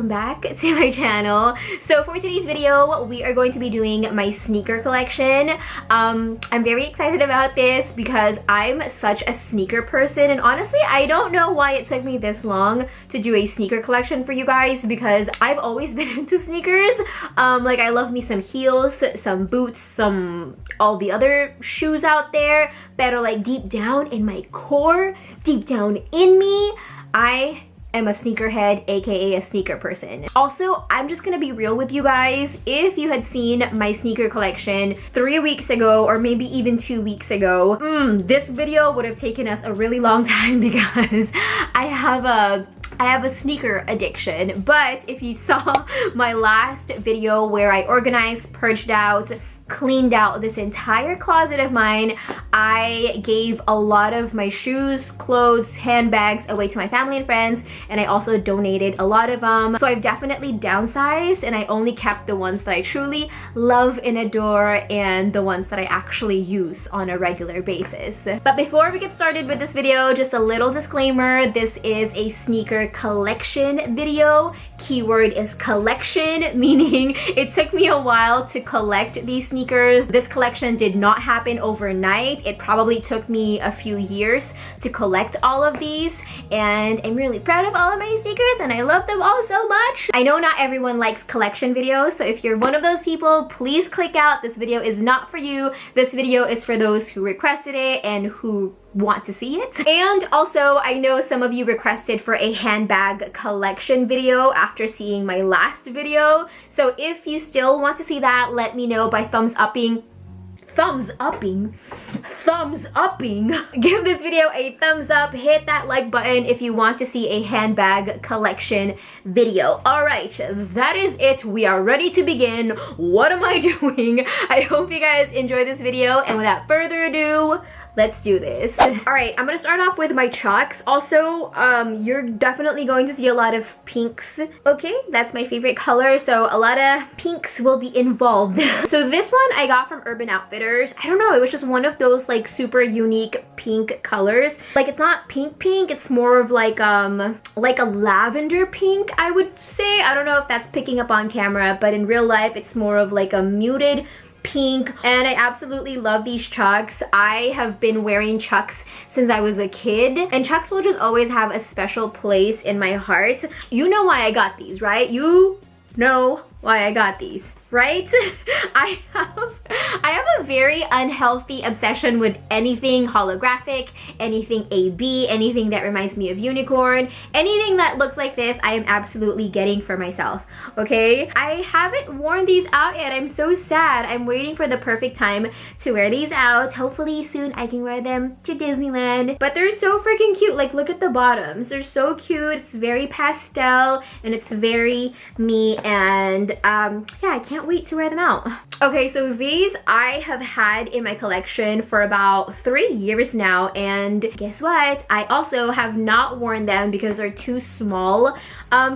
welcome back to my channel. So for today's video, we are going to be doing my sneaker collection. I'm very excited about this because I'm such a sneaker person, and honestly I don't know why it took me this long to do a sneaker collection for you guys, because I've always been into sneakers. Like, I love me some heels, some boots, all the other shoes out there, but like deep down in my core, deep down in me, I am a sneakerhead, aka a sneaker person. Also, I'm just gonna be real with you guys. If you had seen my sneaker collection 3 weeks ago, or maybe even 2 weeks ago, this video would have taken us a really long time because I have a sneaker addiction. But if you saw my last video where I organized, purged out, cleaned out this entire closet of mine, I gave a lot of my shoes, clothes, handbags away to my family and friends, and I also donated a lot of them. So I've definitely downsized, and I only kept the ones that I truly love and adore and the ones that I actually use on a regular basis. But before we get started with this video, just a little disclaimer: this is a sneaker collection video. Keyword is collection, meaning it took me a while to collect these sneakers. This collection did not happen overnight. It probably took me a few years to collect all of these, and I'm really proud of all of my sneakers and I love them all so much. I know not everyone likes collection videos, so if you're one of those people, please click out. This video is not for you. This video is for those who requested it and who want to see it. And also, I know some of you requested for a handbag collection video after seeing my last video, so if you still want to see that, let me know by thumbs upping. Give this video a thumbs up, hit that like button if you want to see a handbag collection video. All right, that is it. We are ready to begin. What am I doing? I hope you guys enjoy this video, and without further ado, let's do this. All right, I'm gonna start off with my chucks. Also, you're definitely going to see a lot of pinks. Okay, that's my favorite color, so a lot of pinks will be involved. So this one I got from Urban Outfitters. I don't know, it was just one of those like super unique pink colors. Like, it's not pink, it's more of like a lavender pink, I would say. I don't know if that's picking up on camera, but in real life it's more of like a muted pink, and I absolutely love these chucks. I have been wearing chucks since I was a kid, and chucks will just always have a special place in my heart. You know why I got these, right? You know why I got these, right? I have a very unhealthy obsession with anything holographic, anything AB, anything that reminds me of unicorn, anything that looks like this, I am absolutely getting for myself, okay? I haven't worn these out yet. I'm so sad. I'm waiting for the perfect time to wear these out. Hopefully soon I can wear them to Disneyland. But they're so freaking cute. Like, look at the bottoms. They're so cute. It's very pastel and it's very me, and yeah, I can't wait to wear them out. Okay, so these I have had in my collection for about 3 years now, and guess what? I also have not worn them because they're too small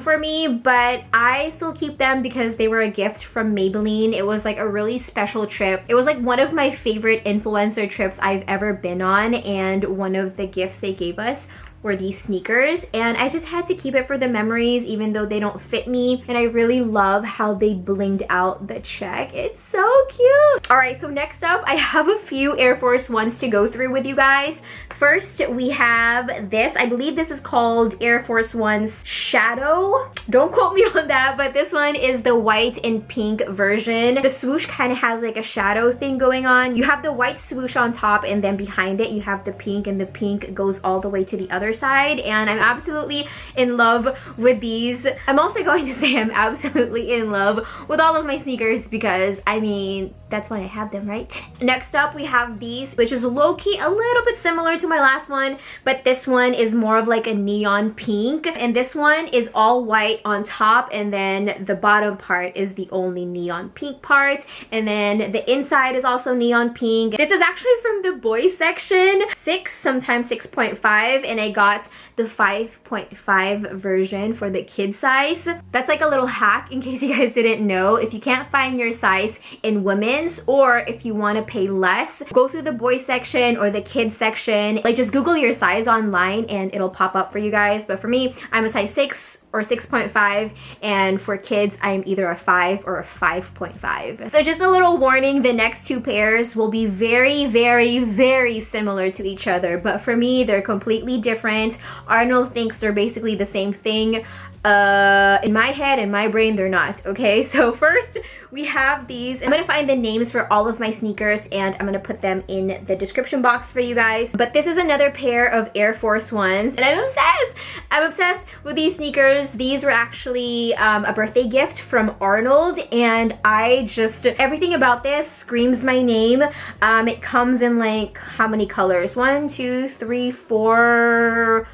for me, but I still keep them because they were a gift from Maybelline. It was like a really special trip. It was like one of my favorite influencer trips I've ever been on, and one of the gifts they gave us were these sneakers, and I just had to keep it for the memories, even though they don't fit me. And I really love how they blinged out the check. It's so cute. All right, so next up I have a few Air Force Ones to go through with you guys. First, we have this. I believe this is called Air Force One's Shadow. Don't quote me on that, but this one is the white and pink version. The swoosh kind of has like a shadow thing going on. You have the white swoosh on top, and then behind it you have the pink, and the pink goes all the way to the other side, and I'm absolutely in love with these. I'm also going to say I'm absolutely in love with all of my sneakers because, I mean, that's why I have them, right? Next up, we have these, which is low-key a little bit similar to my last one, but this one is more of like a neon pink, and this one is all white on top, and then the bottom part is the only neon pink part, and then the inside is also neon pink. This is actually from the boys section, 6, sometimes 6.5, and I got the 5.5 version for the kid size. That's like a little hack in case you guys didn't know. If you can't find your size in women, difference, or if you want to pay less, go through the boys section or the kids section. Like, just Google your size online and it'll pop up for you guys. But for me, I'm a size 6 or 6.5, and for kids, I'm either a 5 or a 5.5. So just a little warning, the next two pairs will be very, very, very similar to each other, but for me, they're completely different. Arnold thinks they're basically the same thing. In my head and my brain, they're not, okay? So first, we have these. I'm gonna find the names for all of my sneakers and I'm gonna put them in the description box for you guys. But this is another pair of Air Force Ones, and I'm obsessed! I'm obsessed with these sneakers. These were actually a birthday gift from Arnold, and I just, everything about this screams my name. It comes in like, how many colors? 1, 2, 3, 4,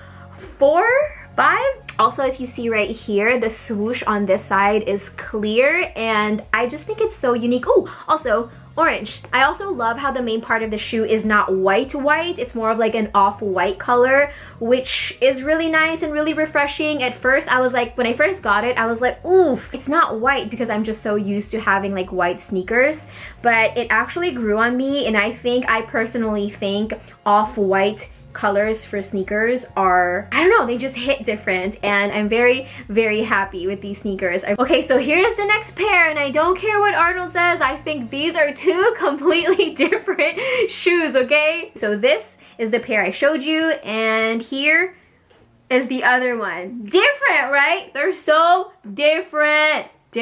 5? Also, if you see right here, the swoosh on this side is clear, and I just think it's so unique. Oh, also orange. I also love how the main part of the shoe is not white. It's more of like an off-white color, which is really nice and really refreshing. At first, I was like, when I first got it, I was like, oof, it's not white, because I'm just so used to having like white sneakers. But it actually grew on me, and I personally think off-white colors for sneakers are, I don't know, they just hit different, and I'm very, very happy with these sneakers. Okay, so here's the next pair, and I don't care what Arnold says, I think these are two completely different shoes, okay? So this is the pair I showed you, and here is the other one. Different, right? They're so different. So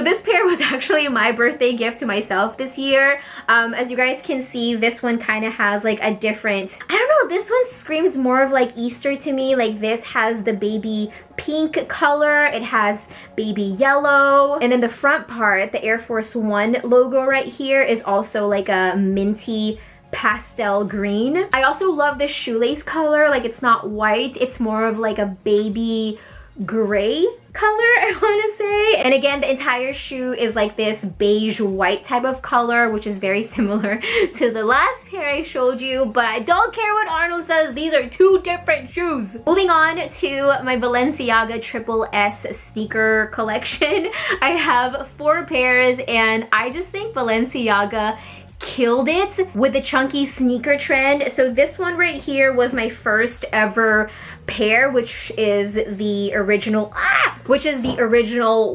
this pair was actually my birthday gift to myself this year. As you guys can see, this one kind of has like a different, I don't know, this one screams more of like Easter to me. Like, this has the baby pink color, it has baby yellow, and then the front part, the Air Force One logo right here, is also like a minty pastel green. I also love the shoelace color. Like, it's not white, it's more of like a baby gray color, I want to say. And again, the entire shoe is like this beige white type of color, which is very similar to the last pair I showed you, but I don't care what Arnold says, these are two different shoes. Moving on to my Balenciaga Triple S sneaker collection. I have 4 pairs, and I just think Balenciaga killed it with the chunky sneaker trend. So this one right here was my first ever pair, which is the original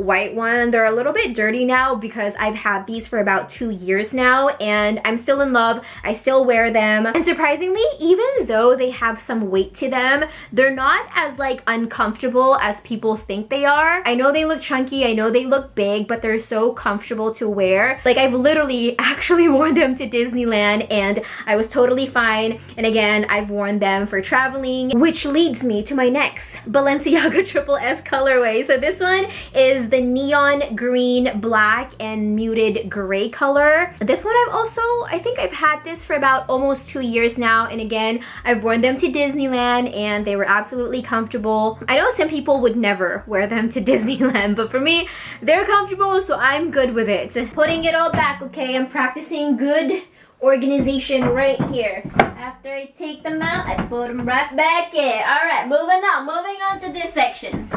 white one. They're a little bit dirty now because I've had these for about 2 years now, and I'm still in love. I still wear them, and surprisingly, even though they have some weight to them, they're not as like uncomfortable as people think they are. I know they look chunky, I know they look big, but they're so comfortable to wear. Like, I've literally actually worn them to Disneyland and I was totally fine. And again, I've worn them for traveling, which leads me to my next Balenciaga Triple S colorway. So this one is the neon green, black, and muted gray color. This one I think I've had this for about almost 2 years now, and again, I've worn them to Disneyland and they were absolutely comfortable. I know some people would never wear them to Disneyland, but for me, they're comfortable, so I'm good with it. Putting it all back, okay? I'm practicing good organization right here. After I take them out, I put them right back in. Alright, moving on to this section.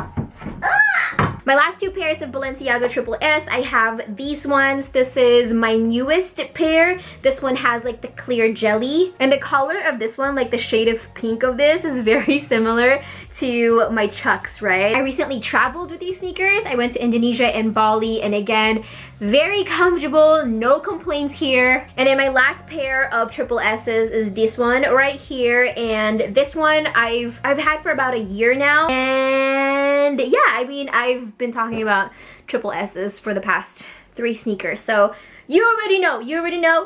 My last 2 pairs of Balenciaga Triple S, I have these ones. This is my newest pair. This one has like the clear jelly, and the color of this one, like the shade of pink of this, is very similar to my Chucks, right? I recently traveled with these sneakers. I went to Indonesia and Bali, and again, very comfortable, no complaints here. And then my last pair of Triple S's is this one right here, and this one I've had for about a year now. And yeah, I mean, I've been talking about Triple S's for the past 3 sneakers, so you already know,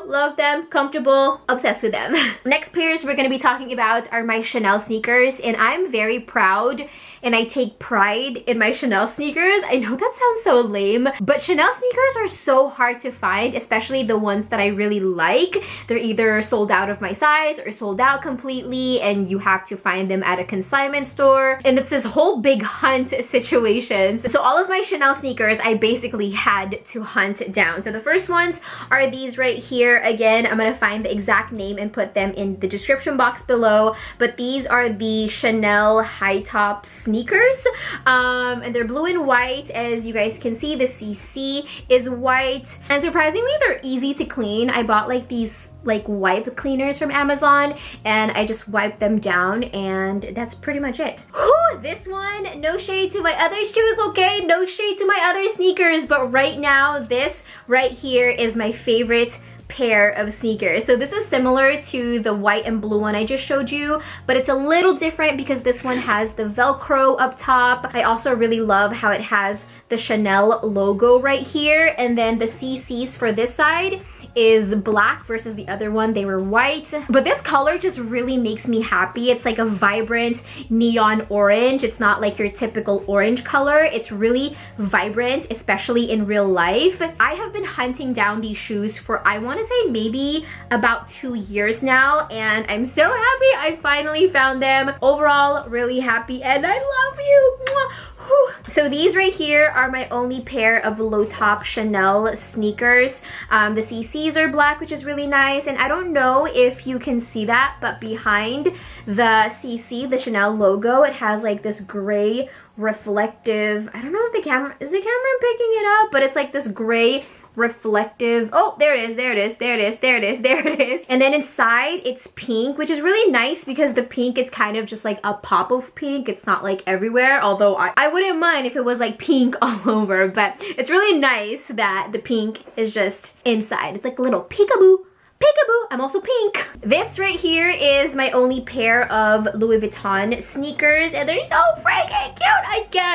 love them, comfortable, obsessed with them. Next pairs we're gonna be talking about are my Chanel sneakers, and I'm very proud and I take pride in my Chanel sneakers. I know that sounds so lame, but Chanel sneakers are so hard to find, especially the ones that I really like. They're either sold out of my size or sold out completely, and you have to find them at a consignment store, and it's this whole big hunt situation. So all of my Chanel sneakers I basically had to hunt down. So the first one ones are these right here. Again, I'm gonna find the exact name and put them in the description box below, but these are the Chanel high top sneakers, and they're blue and white. As you guys can see, the CC is white, and surprisingly they're easy to clean. I bought like these like wipe cleaners from Amazon, and I just wiped them down, and that's pretty much it. Whew, this one, no shade to my other shoes, okay? No shade to my other sneakers, but right now this right here is my favorite pair of sneakers. So this is similar to the white and blue one I just showed you, but it's a little different because this one has the Velcro up top. I also really love how it has the Chanel logo right here, and then the CCs for this side is black versus the other one, they were white. But this color just really makes me happy. It's like a vibrant neon orange. It's not like your typical orange color. It's really vibrant, especially in real life. I have been hunting down these shoes for, I want to say, maybe about 2 years now, and I'm so happy I finally found them. Overall, really happy, and I love you. Mwah. So these right here are my only pair of low top Chanel sneakers. The CCs are black, which is really nice, and I don't know if you can see that, but behind the CC, the Chanel logo, it has like this gray reflective, I don't know if the camera, is the camera picking it up, but it's like this gray reflective, oh, there it is, there it is, there it is, there it is, there it is. And then inside it's pink, which is really nice because the pink is kind of just like a pop of pink. It's not like everywhere, although I wouldn't mind if it was like pink all over, but it's really nice that the pink is just inside. It's like a little peekaboo. Peekaboo, I'm also pink. This right here is my only pair of Louis Vuitton sneakers, and they're so freaking cute.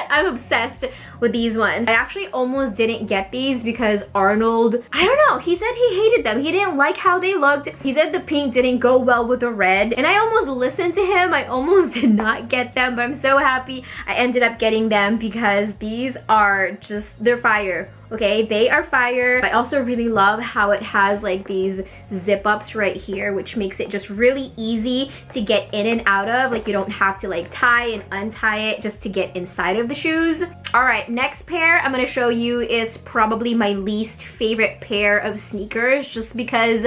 I'm obsessed with these ones. I actually almost didn't get these because Arnold, I don't know, he said he hated them. He didn't like how they looked. He said the pink didn't go well with the red, and I almost listened to him. I almost did not get them, but I'm so happy I ended up getting them because these are just, they're fire. Okay, they are fire. I also really love how it has like these zip ups right here, which makes it just really easy to get in and out of. Like you don't have to like tie and untie it just to get inside of the shoes. All right, next pair I'm gonna show you is probably my least favorite pair of sneakers, just because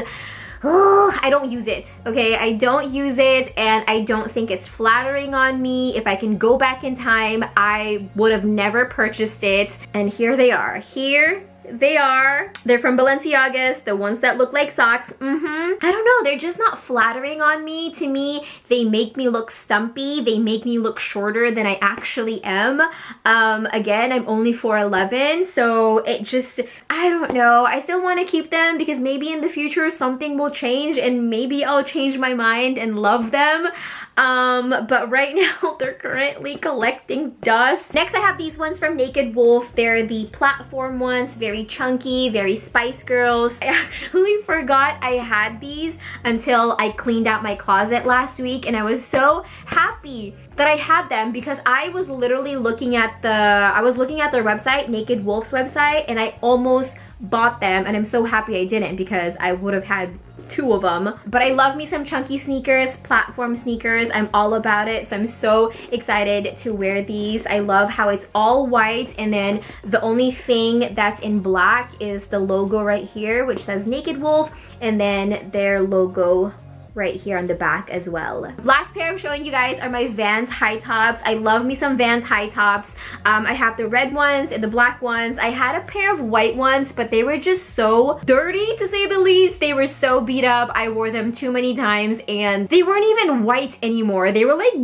I don't use it, okay? I don't use it, and I don't think it's flattering on me. If I can go back in time, I would have never purchased it. And here they are. Here they are. They're from Balenciagas, the ones that look like socks. I don't know, they're just not flattering on me. To me, they make me look stumpy. They make me look shorter than I actually am. Again, I'm only 4'11", so it just, I don't know. I still want to keep them because maybe in the future something will change and maybe I'll change my mind and love them. But right now they're currently collecting dust. Next, I have these ones from Naked Wolfe. They're the platform ones, very chunky, very Spice Girls. I actually forgot I had these until I cleaned out my closet last week, and I was so happy that I had them because I was literally looking at their website, Naked Wolfe's website, and I almost bought them, and I'm so happy I didn't because I would have had 2 of them. But I love me some chunky sneakers, platform sneakers. I'm all about it, so I'm so excited to wear these. I love how it's all white, and then the only thing that's in black is the logo right here, which says Naked Wolfe, and then their logo right here on the back as well. Last pair I'm showing you guys are my Vans high tops. I love me some Vans high tops. I have the red ones and the black ones. I had a pair of white ones, but they were just so dirty, to say the least. They were so beat up. I wore them too many times, and they weren't even white anymore. They were like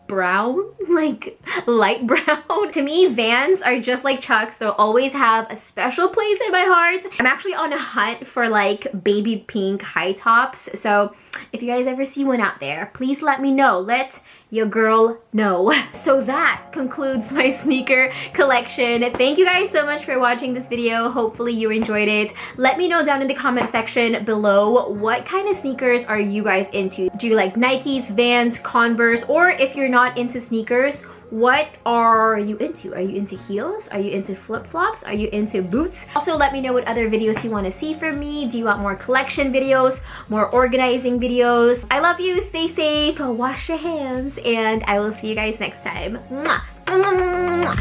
brown, like light brown. To me, Vans are just like Chucks. They'll always have a special place in my heart. I'm actually on a hunt for like baby pink high tops, so if you guys ever see one out there, please let me know. Let your girl know. So that concludes my sneaker collection. Thank you guys so much for watching this video. Hopefully you enjoyed it. Let me know down in the comment section below, what kind of sneakers are you guys into? Do you like Nikes, Vans, Converse, or if you're not into sneakers, what are you into? Are you into heels? Are you into flip-flops? Are you into boots? Also, let me know what other videos you want to see from me. Do you want more collection videos, more organizing videos? I love you. Stay safe. Wash your hands. And I will see you guys next time. Mwah. Mwah, mwah, mwah,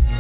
mwah.